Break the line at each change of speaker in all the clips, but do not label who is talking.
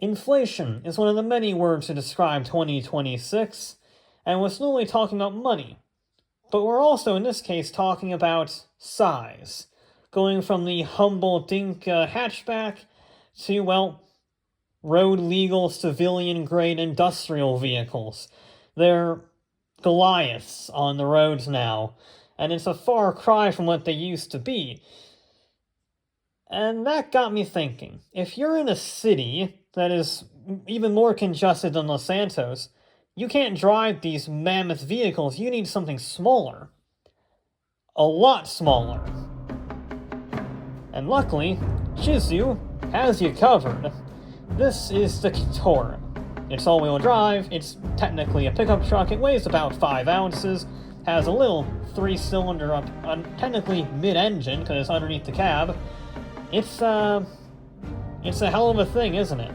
Inflation is one of the many words to describe 2026, and we're slowly talking about money. But we're also, in this case, talking about size. Going from the humble Dinka hatchback to, well, road-legal, civilian-grade industrial vehicles. They're Goliaths on the roads now, and it's a far cry from what they used to be. And that got me thinking, if you're in a city that is even more congested than Los Santos, you can't drive these mammoth vehicles, you need something smaller. A lot smaller. And luckily, SHITZU has you covered. This is the Keitora. It's all-wheel drive, it's technically a pickup truck, it weighs about 5 ounces, has a little 3-cylinder up, technically mid-engine, because it's underneath the cab. It's a hell of a thing, isn't it?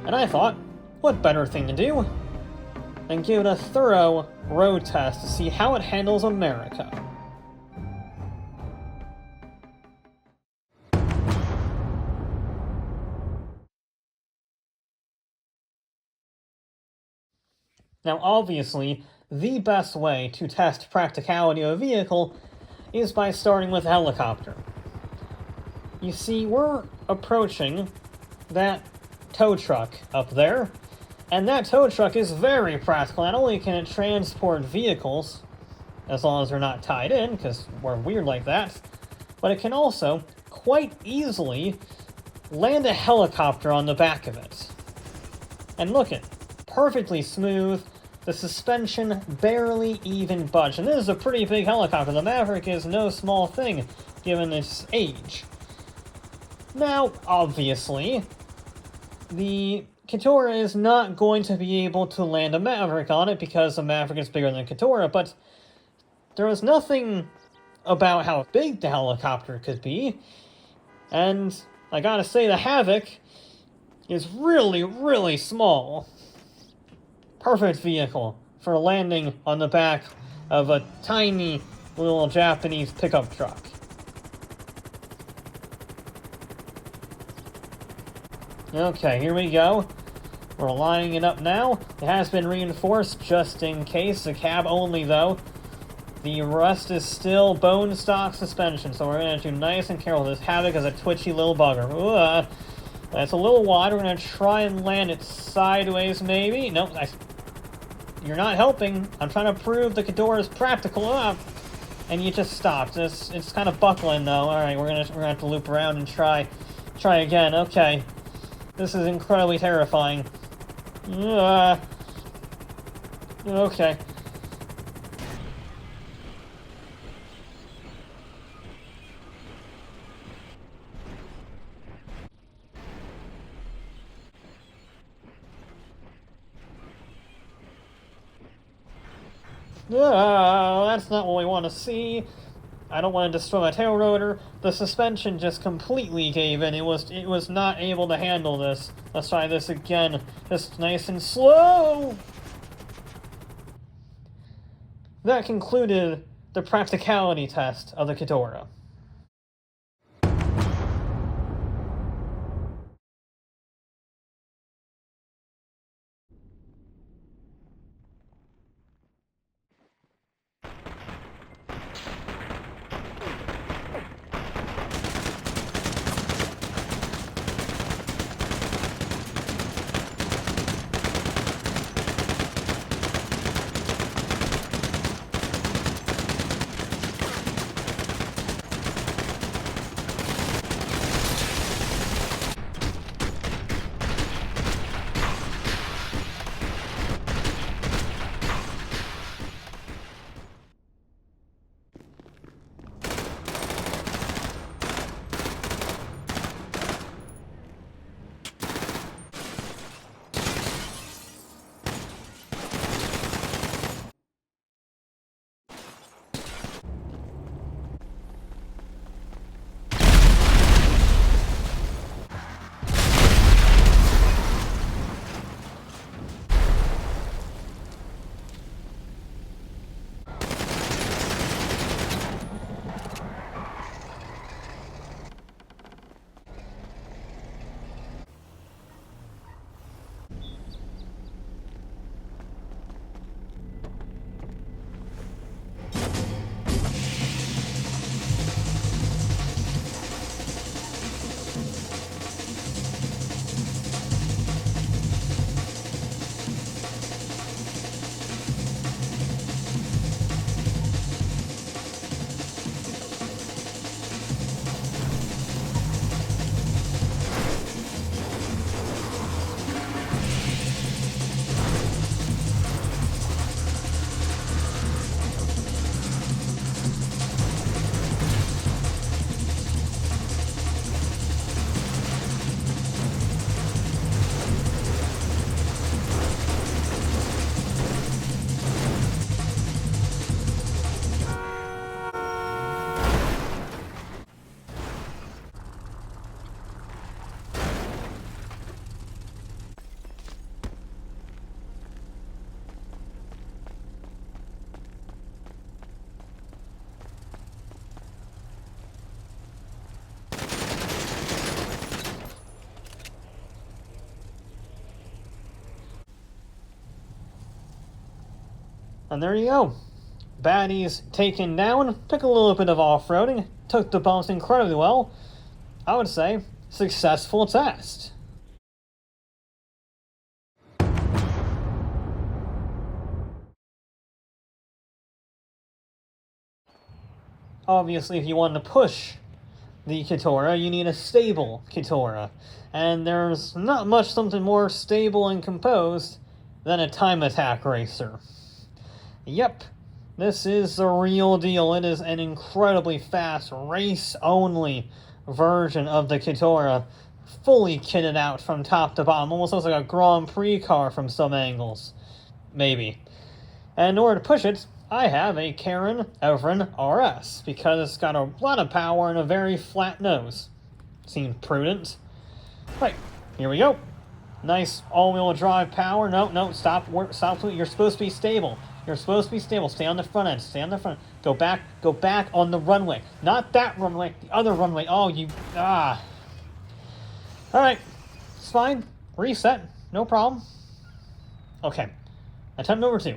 And I thought, what better thing to do than give it a thorough road test to see how it handles America. Now, obviously, the best way to test practicality of a vehicle is by starting with a helicopter. You see, we're approaching that tow truck up there, and that tow truck is very practical. Not only can it transport vehicles, as long as they're not tied in, because we're weird like that, but it can also quite easily land a helicopter on the back of it. And look it, perfectly smooth. The suspension barely even budged. And this is a pretty big helicopter. The Maverick is no small thing, given its age. Now, obviously, the Keitora is not going to be able to land a Maverick on it because the Maverick is bigger than the Keitora, but there was nothing about how big the helicopter could be. And I gotta say, the Havoc is really, really small. Perfect vehicle for landing on the back of a tiny little Japanese pickup truck. Okay, here we go. We're lining it up now. It has been reinforced just in case. The cab only, though. The rest is still bone stock suspension, so we're going to do nice and careful. This Havoc is a twitchy little bugger. Ooh, that's a little wide. We're going to try and land it sideways, maybe. Nope, you're not helping. I'm trying to prove the Keitora is practical. And you just stopped. It's kind of buckling, though. Alright, we're gonna have to loop around and try again. Okay. This is incredibly terrifying. Okay. That's not what we want to see. I don't want to destroy my tail rotor. The suspension just completely gave in. It was not able to handle this. Let's try this again. Just nice and slow. That concluded the practicality test of the Keitora. And there you go. Baddies taken down, took a little bit of off-roading, took the bumps incredibly well. I would say, successful test. Obviously, if you want to push the Keitora, you need a stable Keitora. And there's not much something more stable and composed than a time attack racer. Yep, this is the real deal. It is an incredibly fast, race-only version of the Keitora, fully kitted out from top to bottom. Almost looks like a Grand Prix car from some angles. Maybe. And in order to push it, I have a Karen Evren RS, because it's got a lot of power and a very flat nose. Seems prudent. Right, here we go. Nice all-wheel drive power. No, stop, you're supposed to be stable. You're supposed to be stable. Stay on the front end, stay on the front. Go back on the runway. Not that runway, the other runway. Oh, Alright, it's fine. Reset, no problem. Okay, attempt number 2.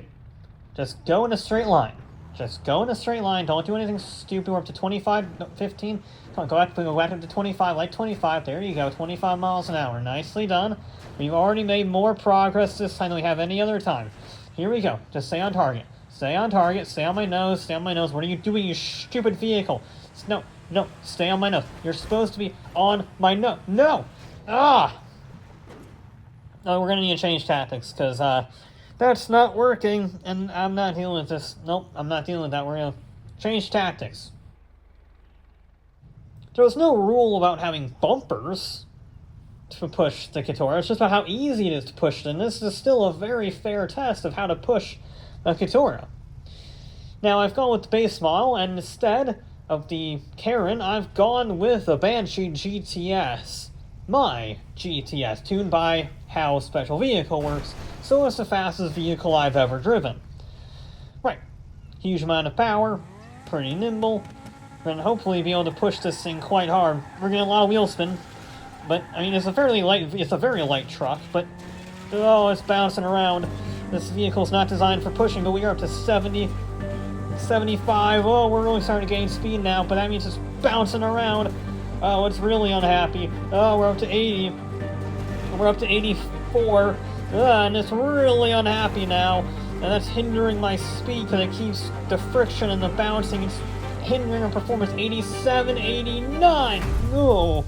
Just go in a straight line. Just go in a straight line. Don't do anything stupid. We're up to 25, no, 15. Come on, go back up to 25, like 25. There you go, 25 miles an hour. Nicely done. We've already made more progress this time than we have any other time. Here we go. Just stay on target. Stay on target. Stay on my nose. Stay on my nose. What are you doing, you stupid vehicle? No, stay on my nose. You're supposed to be on my nose. No! Ah! Oh, we're gonna need to change tactics, because, that's not working, and I'm not dealing with this. Nope, I'm not dealing with that. We're gonna change tactics. There's no rule about having bumpers to push the Keitora. It's just about how easy it is to push it, and this is still a very fair test of how to push a Keitora. Now, I've gone with the base model, and instead of the Karen, I've gone with a Banshee GTS. My GTS, tuned by how Special Vehicle works, so it's the fastest vehicle I've ever driven. Right, huge amount of power, pretty nimble, and hopefully be able to push this thing quite hard. We're getting a lot of wheel spin, but, I mean, it's a very light truck, but, oh, it's bouncing around. This vehicle's not designed for pushing, but we are up to 70, 75, oh, we're really starting to gain speed now, but that means it's bouncing around. Oh, it's really unhappy. Oh, we're up to 80. We're up to 84. And it's really unhappy now. And that's hindering my speed because it keeps the friction and the bouncing. It's hindering our performance. 87, 89. No.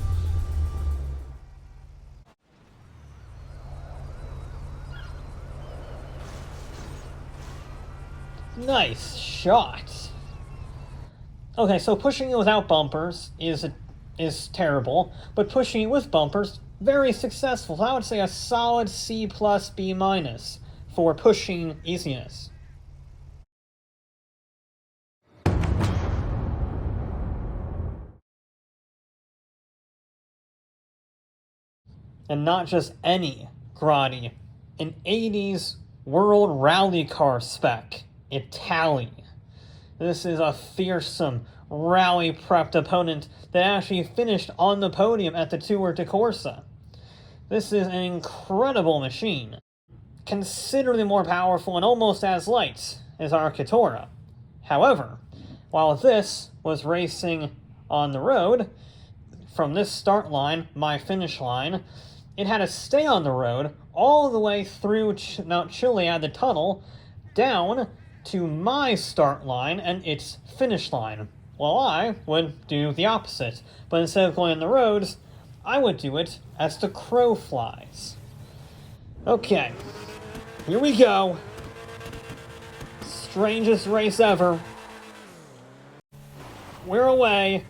Nice shot. Okay, so pushing it without bumpers is terrible, but pushing it with bumpers, very successful. So I would say a solid C+, B- for pushing easiness. And not just any Grotti, an 80s World Rally Car spec, Italy. This is a fearsome, rally-prepped opponent that actually finished on the podium at the Tour de Corsa. This is an incredible machine, considerably more powerful and almost as light as our Keitora. However, while this was racing on the road, from this start line, my finish line, it had to stay on the road all the way through Mount Chiliad, the tunnel, down to my start line and its finish line. Well, I would do the opposite, but instead of going on the roads, I would do it as the crow flies. Okay, here we go. Strangest race ever. We're away.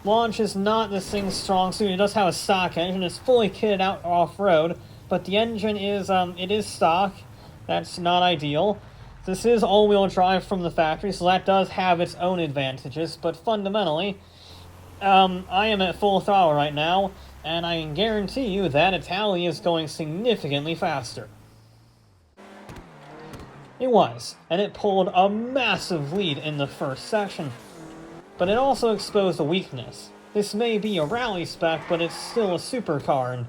Launch is not this thing's strong suit. It does have a stock engine. It's fully kitted out off-road, but the engine is, it is stock. That's not ideal. This is all-wheel drive from the factory, so that does have its own advantages, but fundamentally, I am at full throttle right now, and I can guarantee you that Italy is going significantly faster. It was, and it pulled a massive lead in the first section. But it also exposed a weakness. This may be a rally spec, but it's still a supercar, and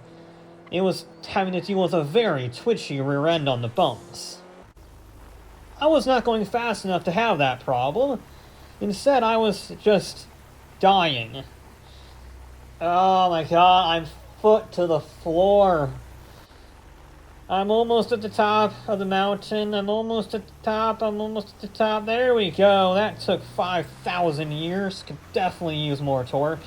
it was having to deal with a very twitchy rear end on the bumps. I was not going fast enough to have that problem. Instead, I was just dying. Oh my god, I'm foot to the floor. I'm almost at the top of the mountain. I'm almost at the top. I'm almost at the top. There we go. That took 5,000 years. Could definitely use more torque.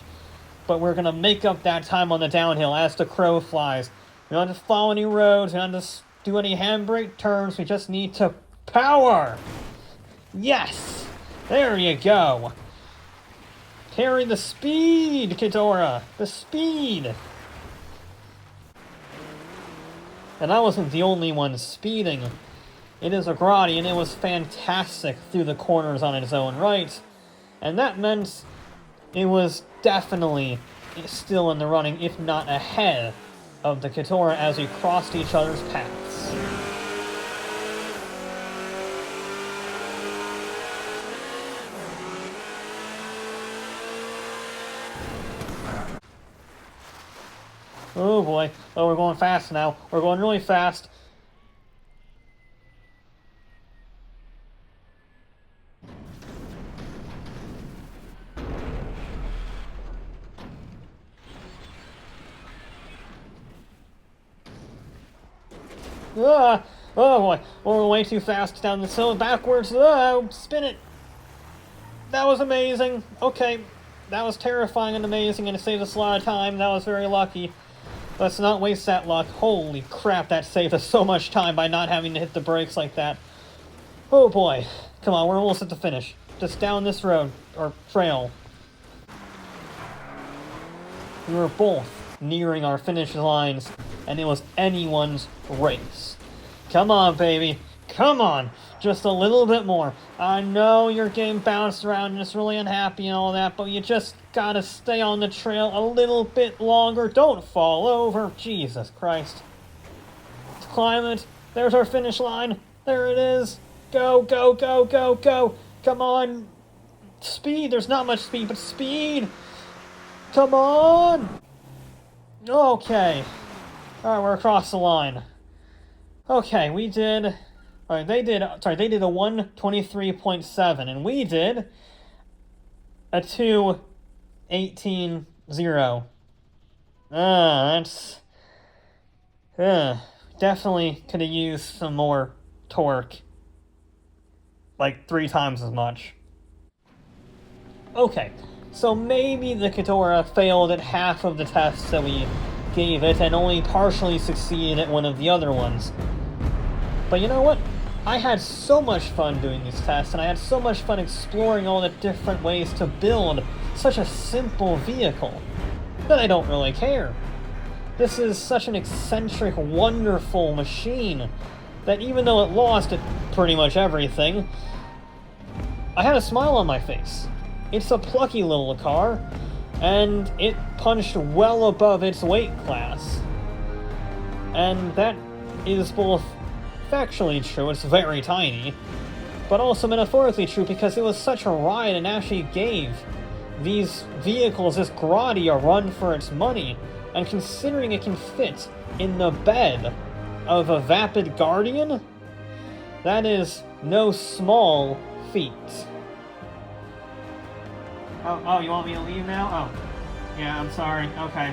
But we're going to make up that time on the downhill as the crow flies. We don't have to follow any roads. We don't have to do any handbrake turns. We just need to power. Yes. There you go. Carry the speed, Keitora. The speed. And I wasn't the only one speeding. It is a Grotti, and it was fantastic through the corners on its own right. And that meant it was definitely still in the running, if not ahead of the Keitora as we crossed each other's paths. Oh boy. Oh, we're going fast now. We're going really fast. Ah! Oh boy. We're way too fast down this hill. Backwards. Ah! Spin it. That was amazing. Okay. That was terrifying and amazing, and it saved us a lot of time. That was very lucky. Let's not waste that luck. Holy crap, that saved us so much time by not having to hit the brakes like that. Oh boy. Come on, we're almost at the finish. Just down this road, or trail. We were both nearing our finish lines, and it was anyone's race. Come on, baby. Come on. Just a little bit more. I know your game bounced around and it's really unhappy and all that, but you just gotta stay on the trail a little bit longer. Don't fall over. Jesus Christ. Let's climb it. There's our finish line. There it is. Go, go, go, go, go. Come on. Speed. There's not much speed, but speed. Come on. Okay. Alright, we're across the line. Okay, we did... Alright, they did a 1:23.7, and we did a 2:18.0. That's... definitely could have used some more torque. Like 3 times as much. Okay, so maybe the Keitora failed at half of the tests that we gave it, and only partially succeeded at one of the other ones. But you know what? I had so much fun doing these tests, and I had so much fun exploring all the different ways to build such a simple vehicle, that I don't really care. This is such an eccentric, wonderful machine, that even though it lost at pretty much everything, I had a smile on my face. It's a plucky little car, and it punched well above its weight class. And that is both factually true, it's very tiny, but also metaphorically true because it was such a ride and actually gave these vehicles, this Grotti, a run for its money. And considering it can fit in the bed of a Vapid Guardian, that is no small feat. Oh, you want me to leave now? Oh, yeah, I'm sorry. Okay.